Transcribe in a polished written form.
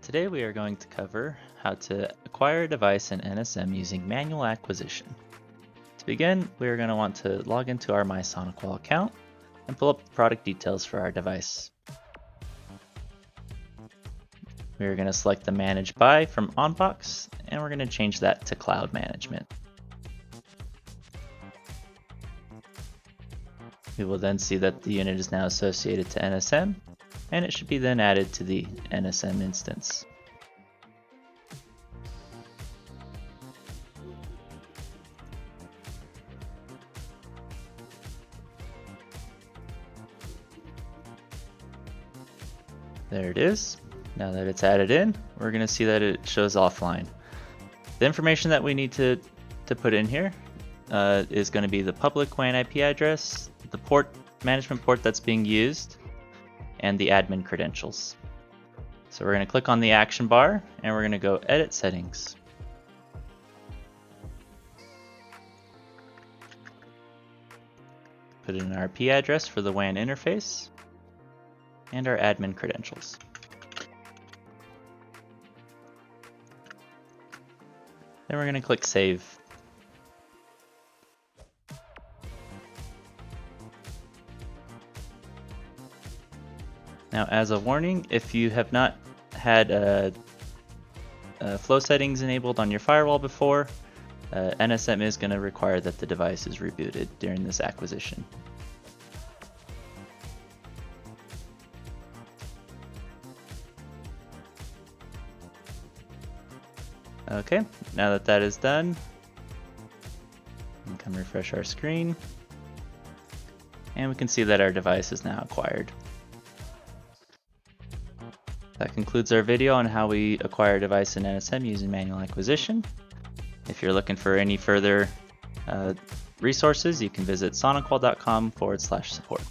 Today we are going to cover how to acquire a device in NSM using manual acquisition. To begin, we are going to want to log into our MySonicWall account and pull up the product details for our device. We are going to select the Manage By from onbox, and we're going to change that to Cloud Management. We will then see that the unit is now associated to NSM, and it should be then added to the NSM instance. There it is. Now that it's added in, we're going to see that it shows offline. The information that we need to put in here is going to be the public WAN IP address, the port management port that's being used, and the admin credentials. So we're going to click on the action bar and we're going to go Edit Settings. Put in our IP address for the WAN interface and our admin credentials. Then we're going to click Save. Now, as a warning, if you have not had flow settings enabled on your firewall before, NSM is going to require that the device is rebooted during this acquisition. Okay, now that that is done, we can refresh our screen, and we can see that our device is now acquired. That concludes our video on how we acquire a device in NSM using manual acquisition. If you're looking for any further resources, you can visit sonicwall.com/support.